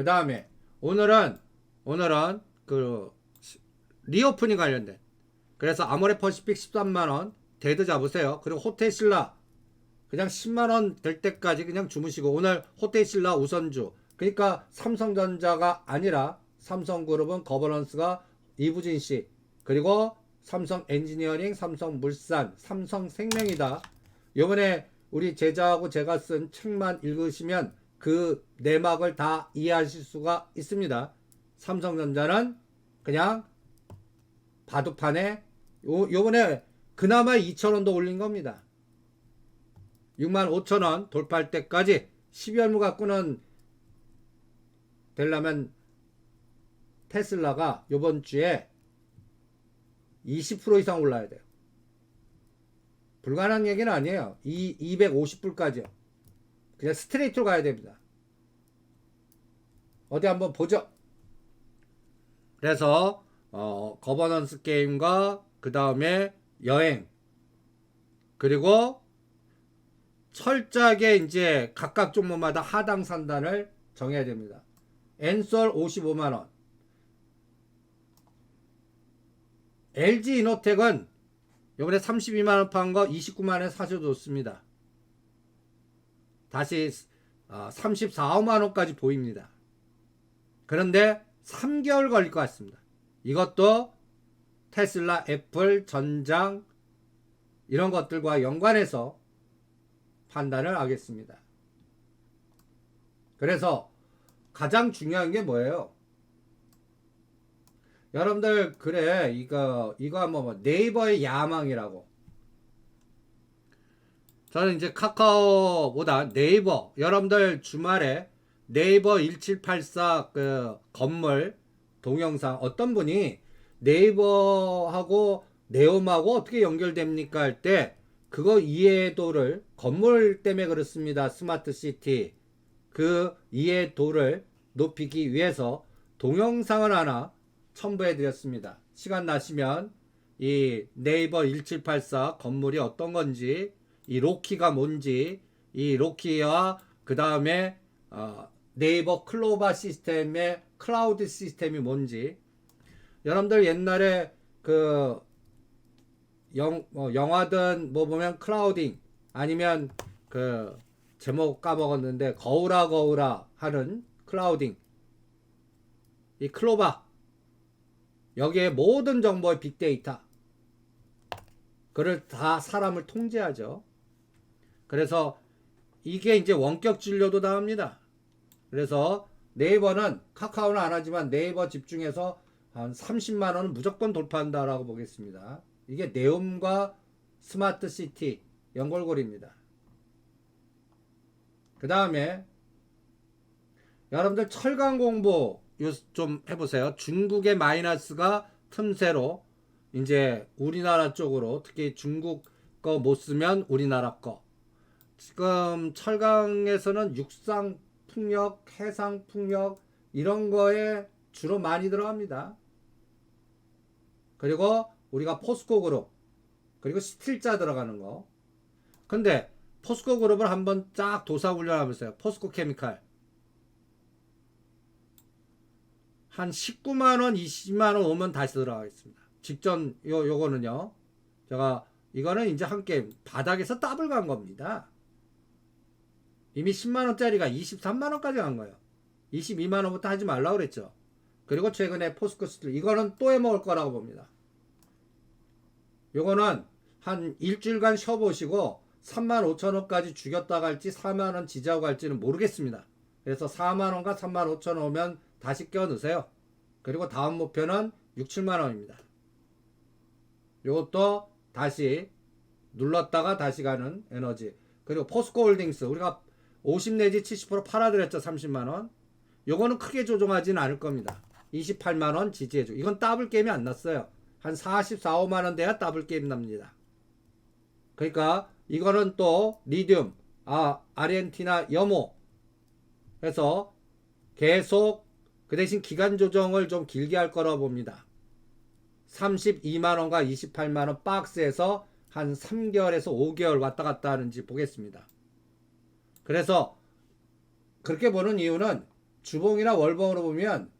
그 다음에 오늘은 그 리오프닝 관련된, 그래서 아모레 퍼시픽 13만원 데드 잡으세요. 그리고 호텔신라 그냥 10만원 될 때까지 그냥 주무시고, 오늘 호텔신라 우선주, 그러니까 삼성전자가 아니라 삼성그룹은 거버넌스가 이부진씨, 그리고 삼성 엔지니어링, 삼성물산, 삼성생명이다. 요번에 우리 제자하고 제가 쓴 책만 읽으시면 그 내막을 다 이해하실 수가 있습니다. 삼성전자는 그냥 바둑판에 요번에 그나마 2,000원도 올린 겁니다. 65,000원 돌파할 때까지 12월무 갖고는 되려면 테슬라가 요번 주에 20% 이상 올라야 돼요. 불가능한 얘기는 아니에요. 250불까지요. 그냥 스트레이트로 가야 됩니다. 어디 한번 보죠. 그래서 거버넌스 게임과 그 다음에 여행, 그리고 철저하게 이제 각각 종목마다 하당 산단을 정해야 됩니다. 엔솔 55만원, LG 이노텍은 요번에 32만원 판 거 29만원에 사셔도 좋습니다. 다시 34만원까지 보입니다. 그런데 3개월 걸릴 것 같습니다. 이것도 테슬라, 애플, 전장 이런 것들과 연관해서 판단을 하겠습니다. 그래서 가장 중요한 게 뭐예요? 여러분들, 그래, 이거 뭐 네이버의 야망이라고. 저는 이제 카카오보다 네이버, 여러분들 주말에 네이버 1784 그 건물 동영상, 어떤 분이 네이버하고 네옴하고 어떻게 연결됩니까 할 때 그거 이해도를, 건물 때문에 그렇습니다. 스마트 시티 그 이해도를 높이기 위해서 동영상을 하나 첨부해 드렸습니다. 시간 나시면 이 네이버 1784 건물이 어떤 건지, 이 로키가 뭔지, 이 로키와 그 다음에 네이버 클로바 시스템의 클라우드 시스템이 뭔지, 여러분들 옛날에 그 영화든 뭐 보면 클라우딩, 아니면 그 제목 까먹었는데 거울아 하는 클라우딩, 이 클로바, 여기에 모든 정보의 빅데이터 그를 다 사람을 통제하죠. 그래서 이게 이제 원격 진료도 나옵니다. 그래서 네이버는, 카카오는 안 하지만 네이버 집중해서 한 30만원은 무조건 돌파한다라고 보겠습니다. 이게 네옴과 스마트 시티 연골고리입니다. 그 다음에 여러분들 철강 공부 좀 해보세요. 중국의 마이너스가 틈새로 이제 우리나라 쪽으로, 특히 중국 거 못 쓰면 우리나라 거. 지금 철강에서는 육상 풍력, 해상 풍력 이런 거에 주로 많이 들어갑니다. 그리고 우리가 포스코 그룹, 그리고 스틸자 들어가는 거. 근데 포스코 그룹을 한번 쫙 도사 훈련하면서요. 포스코 케미칼 한 19만원, 20만원 오면 다시 들어가겠습니다. 직전 요거는요, 제가 이거는 이제 한 게임 바닥에서 더블 간 겁니다. 이미 10만원짜리가 23만원까지 간 거예요. 22만원부터 하지 말라고 그랬죠. 그리고 최근에 포스코 스틸, 이거는 또 해먹을 거라고 봅니다. 요거는 한 일주일간 쉬어보시고 35,000원까지 죽였다 갈지 4만원 지지하고 갈지는 모르겠습니다. 그래서 4만원과 35,000원 오면 다시 껴 넣으세요. 그리고 다음 목표는 6, 7만원입니다. 요것도 다시 눌렀다가 다시 가는 에너지. 그리고 포스코 홀딩스, 우리가 50 내지 70% 팔아드렸죠. 30만원. 요거는 크게 조정하지는 않을 겁니다. 28만원 지지해줘. 이건 더블 게임이 안 났어요. 한 44, 5만원 돼야 더블 게임 납니다. 그러니까 이거는 또 리튬, 아르헨티나 염호 해서 계속 그 대신 기간 조정을 좀 길게 할 거라고 봅니다. 32만원과 28만원 박스에서 한 3개월에서 5개월 왔다 갔다 하는지 보겠습니다. 그래서 그렇게 보는 이유는 주봉이나 월봉으로 보면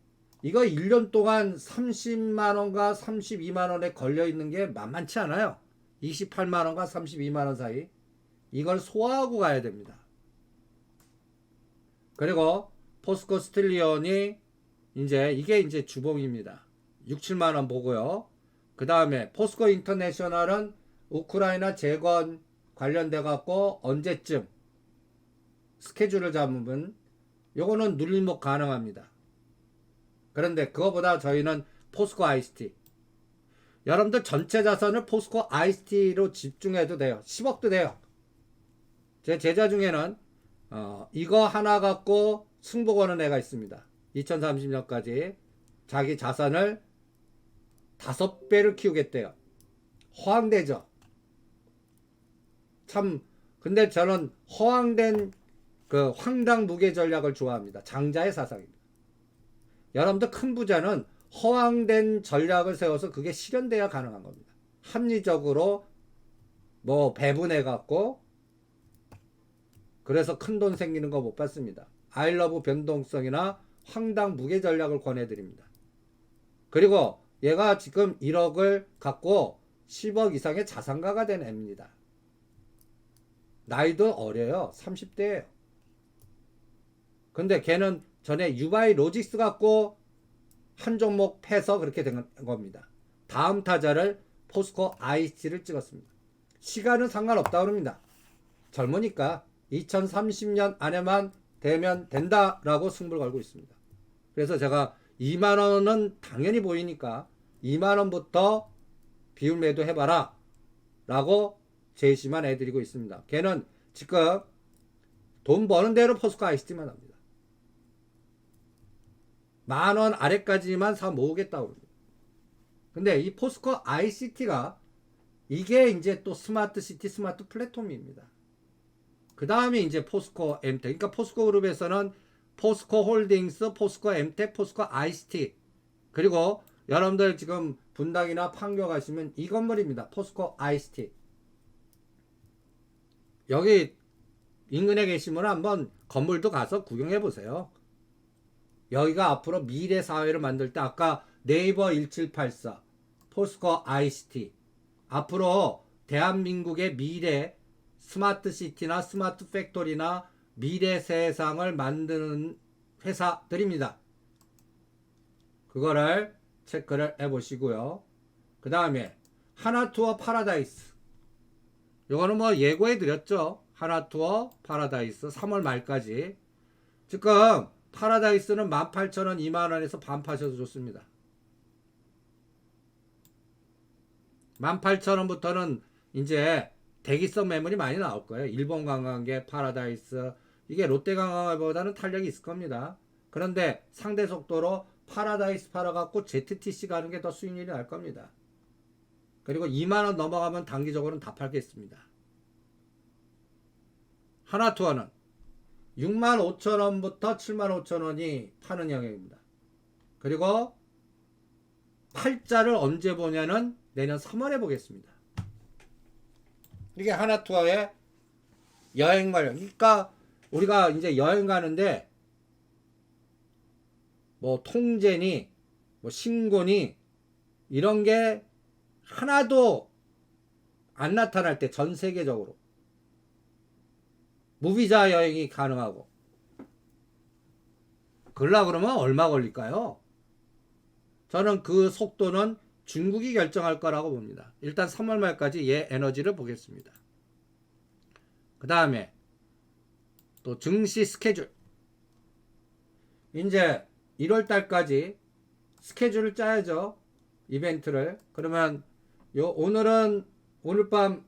이거 1년 동안 30만원과 32만원에 걸려있는 게 만만치 않아요. 28만원과 32만원 사이. 이걸 소화하고 가야 됩니다. 그리고 포스코 스틸리온이 이게 이제 주봉입니다. 6, 7만원 보고요. 그 다음에 포스코 인터내셔널은 우크라이나 재건 관련돼 갖고 언제쯤 스케줄을 잡으면 요거는 눌림목 가능합니다. 그런데 그거보다 저희는 포스코 ICT, 여러분들 전체 자산을 포스코 ICT로 집중해도 돼요. 10억도 돼요. 제 제자 중에는 이거 하나 갖고 승부 거는 애가 있습니다. 2030년까지 자기 자산을 5배를 키우겠대요. 허황되죠. 참, 근데 저는 허황된 그 황당 무계 전략을 좋아합니다. 장자의 사상입니다. 여러분들 큰 부자는 허황된 전략을 세워서 그게 실현돼야 가능한 겁니다. 합리적으로 뭐 배분해 갖고 그래서 큰 돈 생기는 거 못 봤습니다. 아이러브 변동성이나 황당 무계 전략을 권해드립니다. 그리고 얘가 지금 1억을 갖고 10억 이상의 자산가가 된 애입니다. 나이도 어려요. 30대예요. 근데 걔는 전에 유바이 로직스 갖고 한 종목 패서 그렇게 된 겁니다. 다음 타자를 포스코 ICT를 찍었습니다. 시간은 상관없다 그럽니다. 젊으니까 2030년 안에만 되면 된다라고 승부를 걸고 있습니다. 그래서 제가 2만원은 당연히 보이니까 2만원부터 비율 매도 해봐라 라고 제시만 해드리고 있습니다. 걔는 지금 돈 버는 대로 포스코 ICT만 합니다. 10,000원 아래까지만 사 모으겠다고 합니다. 근데 이 포스코 ICT가 이게 이제 또 스마트 시티 스마트 플랫폼입니다. 그 다음에 이제 포스코 엠텍, 그러니까 포스코 그룹에서는 포스코 홀딩스, 포스코 엠텍, 포스코 ICT, 그리고 여러분들 지금 분당이나 판교 가시면 이 건물입니다. 포스코 ICT. 여기 인근에 계시면 한번 건물도 가서 구경해 보세요. 여기가 앞으로 미래 사회를 만들 때 아까 네이버 1784, 포스코 ICT, 앞으로 대한민국의 미래 스마트 시티나 스마트 팩토리나 미래 세상을 만드는 회사들입니다. 그거를 체크를 해 보시고요. 그 다음에 하나투어 파라다이스, 요거는 뭐 예고해 드렸죠. 하나투어 파라다이스 3월 말까지. 지금 파라다이스는 18,000원 2만원에서 반 파셔도 좋습니다. 18,000원부터는 이제 대기성 매물이 많이 나올 거예요. 일본 관광객 파라다이스, 이게 롯데 관광객보다는 탄력이 있을 겁니다. 그런데 상대 속도로 파라다이스 팔아갖고 ZTC 가는 게 더 수익률이 날 겁니다. 그리고 2만원 넘어가면 단기적으로는 다 팔겠습니다. 하나투어는 65,000원부터 75,000원이 파는 영역입니다. 그리고 팔자를 언제 보냐는 내년 3월에 보겠습니다. 이게 하나투어의 여행 관련. 그러니까 우리가 이제 여행 가는데 뭐 통제니 뭐 신고니 이런 게 하나도 안 나타날 때 전 세계적으로 무비자 여행이 가능하고 그러려 그러면 얼마 걸릴까요? 저는 그 속도는 중국이 결정할 거라고 봅니다. 일단 3월 말까지 얘 에너지를 보겠습니다. 그 다음에 또 증시 스케줄. 이제 1월 달까지 스케줄을 짜야죠. 이벤트를. 그러면 오늘은 오늘 밤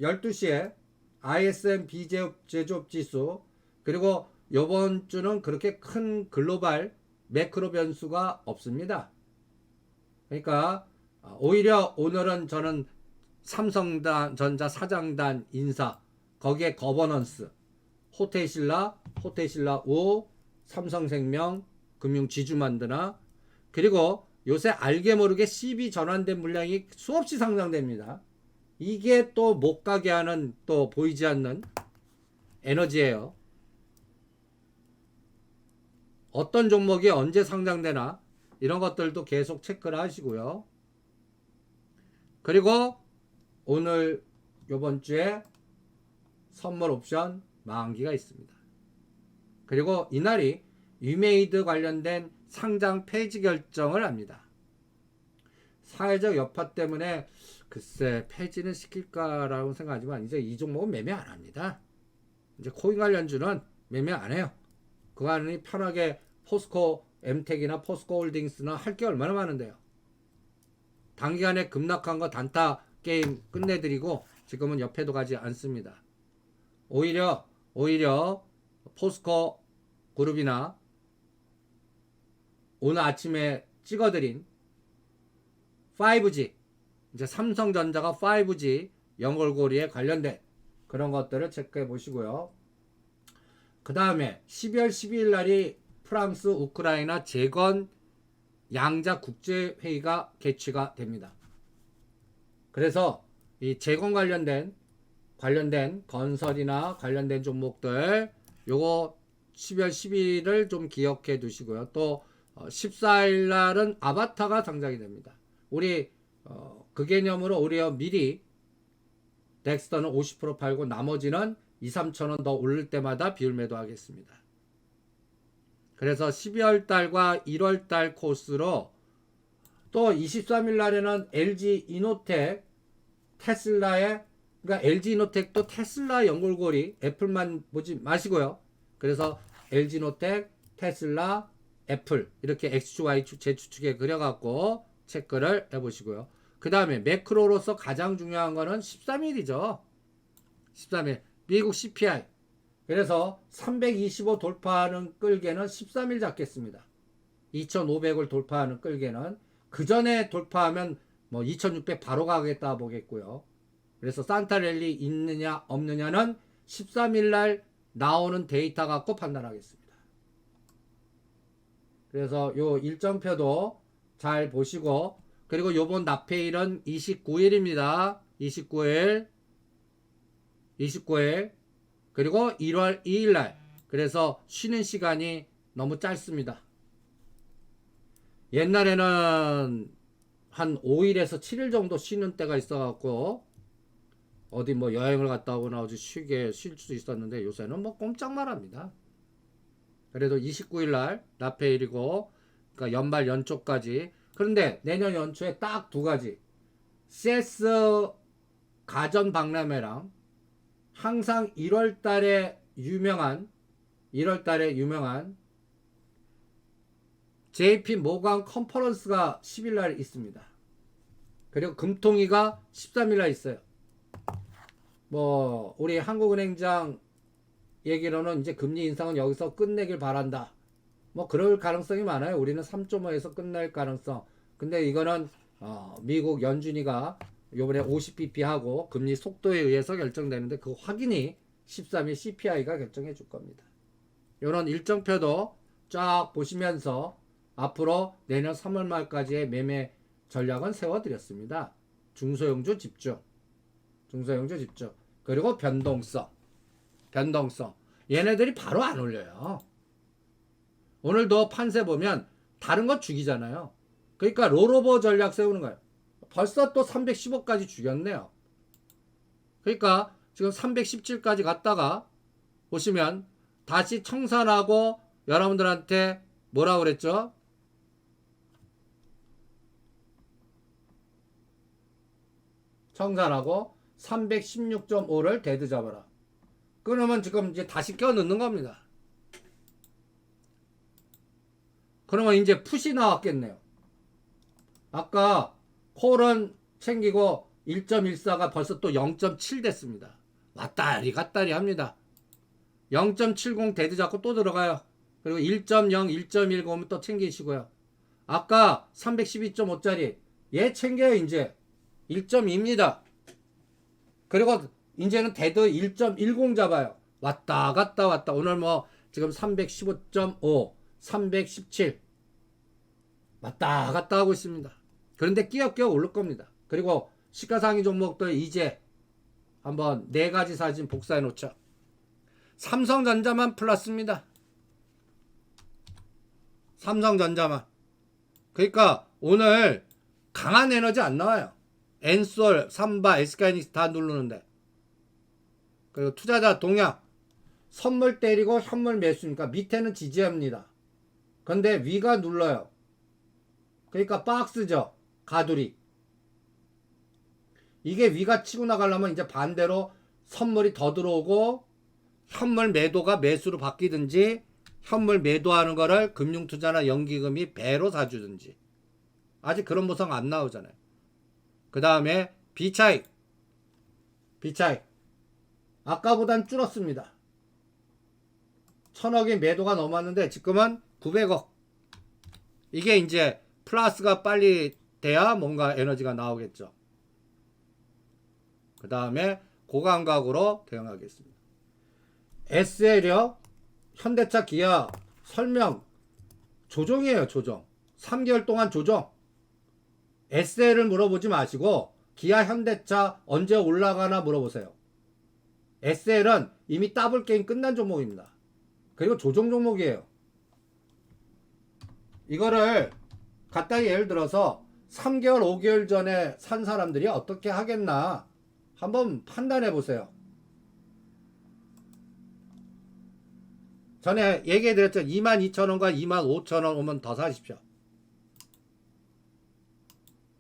12시에 ISM 비제조업 지수, 그리고 이번 주는 그렇게 큰 글로벌 매크로 변수가 없습니다. 그러니까 오히려 오늘은 저는 삼성전자 사장단 인사, 거기에 거버넌스, 호테신라 5, 삼성생명, 금융지주만드나, 그리고 요새 알게 모르게 CB 전환된 물량이 수없이 상승됩니다. 이게 또 못 가게 하는, 또 보이지 않는 에너지예요. 어떤 종목이 언제 상장되나 이런 것들도 계속 체크를 하시고요. 그리고 오늘 요번 주에 선물 옵션 만기가 있습니다. 그리고 이날이 유메이드 관련된 상장 폐지 결정을 합니다. 사회적 여파 때문에 글쎄 폐지는 시킬까라고 생각하지만 이제 이 종목은 매매 안 합니다. 이제 코인 관련주는 매매 안 해요. 그거 하니 편하게 포스코 엠텍이나 포스코 홀딩스나 할 게 얼마나 많은데요. 단기간에 급락한 거 단타 게임 끝내드리고 지금은 옆에도 가지 않습니다. 오히려 포스코 그룹이나 오늘 아침에 찍어드린 5G 이제 삼성전자가 5G 연결고리에 관련된 그런 것들을 체크해 보시고요. 그 다음에 12월 12일 날이 프랑스 우크라이나 재건 양자 국제회의가 개최가 됩니다. 그래서 이 재건 관련된 건설이나 관련된 종목들 요거 12월 12일을 좀 기억해 두시고요. 또 14일 날은 아바타가 상장이 됩니다. 우리 그 개념으로 우리가 미리 덱스터는 50% 팔고 나머지는 2, 3천원 더 오를 때마다 비율 매도하겠습니다. 그래서 12월 달과 1월 달 코스로 또 23일 날에는 LG 이노텍 테슬라의 그러니까 LG 이노텍도 테슬라 연결고리 애플만 보지 마시고요. 그래서 LG 이노텍, 테슬라, 애플 이렇게 XY 재추측에 그려갖고 체크를 해보시고요. 그 다음에 매크로로서 가장 중요한 거는 13일이죠. 13일 미국 CPI. 그래서 325 돌파하는 끌개는 13일 잡겠습니다. 2500을 돌파하는 끌개는 그 전에 돌파하면 뭐 2600 바로 가겠다 보겠고요. 그래서 산타랠리 있느냐 없느냐는 13일 날 나오는 데이터 갖고 판단하겠습니다. 그래서 요 일정표도 잘 보시고 그리고 요번 납페일은 29일입니다. 29일 그리고 1월 2일 날 그래서 쉬는 시간이 너무 짧습니다. 옛날에는 한 5일에서 7일 정도 쉬는 때가 있어 갖고 어디 뭐 여행을 갔다 오거나 어디 쉴 수도 있었는데 요새는 뭐 꼼짝 말합니다. 그래도 29일 날 납페일이고 그러니까 연말 연초까지. 그런데 내년 연초에 딱 두 가지 CS 가전 박람회랑 항상 1월 달에 유명한 JP 모건 컨퍼런스가 10일 날 있습니다. 그리고 금통위가 13일 날 있어요. 뭐 우리 한국은행장 얘기로는 이제 금리 인상은 여기서 끝내길 바란다. 뭐 그럴 가능성이 많아요. 우리는 3.5에서 끝날 가능성. 근데 이거는 미국 연준이가 요번에 50bp 하고 금리 속도에 의해서 결정되는데 그 확인이 13일 CPI가 결정해 줄 겁니다. 이런 일정표도 쫙 보시면서 앞으로 내년 3월 말까지의 매매 전략은 세워드렸습니다. 중소형주 집중. 그리고 변동성. 얘네들이 바로 안 올려요. 오늘도 판세 보면 다른 거 죽이잖아요. 그러니까 롤오버 전략 세우는 거예요. 벌써 또 315까지 죽였네요. 그러니까 지금 317까지 갔다가 보시면 다시 청산하고 여러분들한테 뭐라고 그랬죠? 청산하고 316.5를 데드 잡아라. 그러면 지금 이제 다시 껴 넣는 겁니다. 그러면 이제 풋이 나왔겠네요. 아까 콜은 챙기고 1.14가 벌써 또 0.7 됐습니다. 왔다리 갔다리 합니다. 0.70 데드 잡고 또 들어가요. 그리고 1.0, 1.10 오면 또 챙기시고요. 아까 312.5짜리 얘 챙겨요. 이제 1.2입니다. 그리고 이제는 데드 1.10 잡아요. 왔다 갔다 오늘 뭐 지금 315.5 317 왔다 갔다 하고 있습니다. 그런데 끼역끼역 오를 겁니다. 그리고 시가상위 종목들 이제 한번 4가지 사진 복사해 놓죠. 삼성전자만 플러스입니다. 삼성전자만. 그러니까 오늘 강한 에너지 안 나와요. 엔솔, 삼바, SK하이닉스 다 누르는데. 그리고 투자자 동향. 선물 때리고 현물 매수니까 밑에는 지지합니다. 근데 위가 눌러요. 그러니까 박스죠. 가두리. 이게 위가 치고 나가려면 이제 반대로 선물이 더 들어오고 현물 매도가 매수로 바뀌든지 현물 매도하는 거를 금융투자나 연기금이 배로 사주든지. 아직 그런 모성 안 나오잖아요. 그 다음에 비차익. 비차익. 아까보단 줄었습니다. 1000억이 매도가 넘었는데 지금은 900억. 이게 이제 플러스가 빨리 돼야 뭔가 에너지가 나오겠죠. 그 다음에 고감각으로 대응하겠습니다. SL이요. 현대차, 기아, 설명 조정이에요. 조정. 3개월 동안 조정. SL을 물어보지 마시고 기아, 현대차 언제 올라가나 물어보세요. SL은 이미 더블 게임 끝난 종목입니다. 그리고 조정 종목이에요. 이거를 간단히 예를 들어서 3개월, 5개월 전에 산 사람들이 어떻게 하겠나 한번 판단해 보세요. 전에 얘기해 드렸죠. 22,000원과 25,000원 오면 더 사십시오.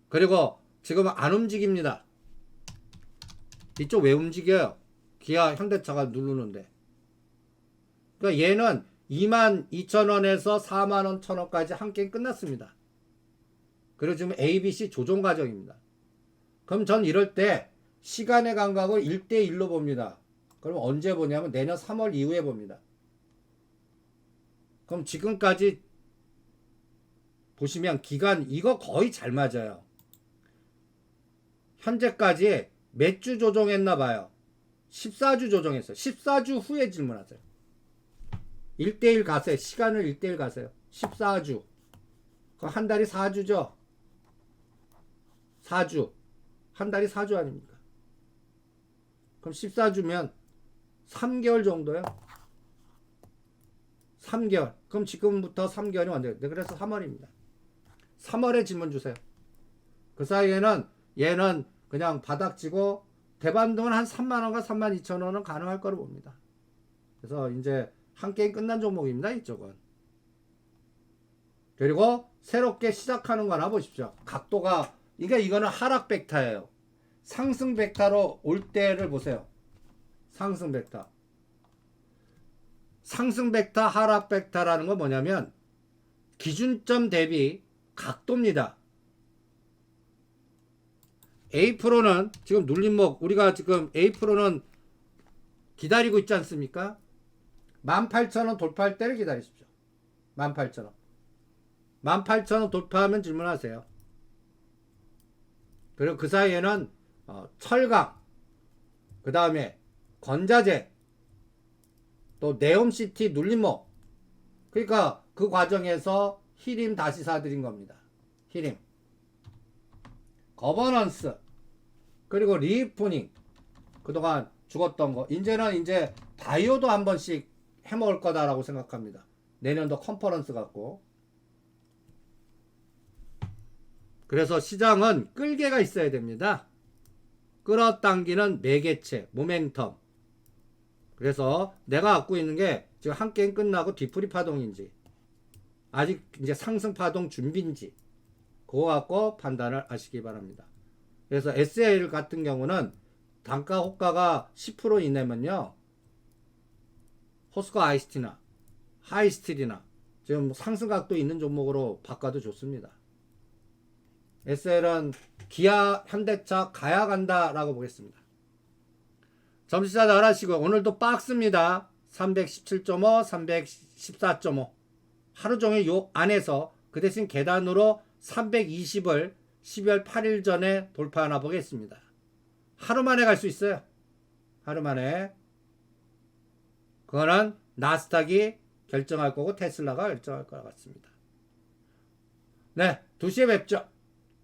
그리고 지금 안 움직입니다. 이쪽 왜 움직여요? 기아, 현대차가 누르는데. 그러니까 얘는 22,000원에서 41,000원, 1,000원까지 한 게임 끝났습니다. 그리고 지금 ABC 조정 과정입니다. 그럼 전 이럴 때 시간의 감각을 1대1로 봅니다. 그럼 언제 보냐면 내년 3월 이후에 봅니다. 그럼 지금까지 보시면 기간 이거 거의 잘 맞아요. 현재까지 몇 주 조정했나 봐요. 14주 조정했어요. 14주 후에 질문하세요. 1대1 가세요. 시간을 1대1 가세요. 14주. 그럼 한 달이 4주죠. 4주. 한 달이 4주 아닙니까? 그럼 14주면 3개월 정도요. 3개월. 그럼 지금부터 3개월이 완전히. 그래서 3월입니다. 3월에 질문 주세요. 그 사이에는 얘는 그냥 바닥지고 대반등은 한 3만원과 32,000원은 가능할 거로 봅니다. 그래서 이제 한 게임 끝난 종목입니다. 이쪽은. 그리고 새롭게 시작하는 거나 보십시오. 각도가 이거는 하락 벡터예요. 상승 벡터로 올 때를 보세요. 상승 벡터. 상승 벡터, 하락 벡터라는 건 뭐냐면 기준점 대비 각도입니다. A%는 지금 눌림목 우리가 지금 A%는 기다리고 있지 않습니까? 18,000원 돌파할 때를 기다리십시오. 18,000원. 18,000원 돌파하면 질문하세요. 그리고 그 사이에는 철강, 그 다음에 건자재, 또 네옴시티 눌림목. 그러니까 그 과정에서 히림 다시 사드린 겁니다. 히림. 거버넌스. 그리고 리프닝. 그동안 죽었던 거. 이제는 이제 바이오도 한 번씩 해먹을 거다라고 생각합니다. 내년도 컨퍼런스 갖고. 그래서 시장은 끌개가 있어야 됩니다. 끌어당기는 매개체, 모멘텀. 그래서 내가 갖고 있는 게 지금 한 게임 끝나고 뒤풀이 파동인지 아직 이제 상승 파동 준비인지 그거 갖고 판단을 하시기 바랍니다. 그래서 SL 같은 경우는 단가 호가가 10% 이내면요. 호스코 아이스티나 하이스틸이나 지금 상승 각도 있는 종목으로 바꿔도 좋습니다. SL은 기아, 현대차 가야 간다라고 보겠습니다. 점수차 잘하시고 오늘도 박스입니다. 317.5, 314.5 하루 종일 요 안에서 그 대신 계단으로 320을 12월 8일 전에 돌파하나 보겠습니다. 하루 만에 갈 수 있어요. 하루 만에. 그거는 나스닥이 결정할 거고 테슬라가 결정할 것 같습니다. 네, 2시에 뵙죠.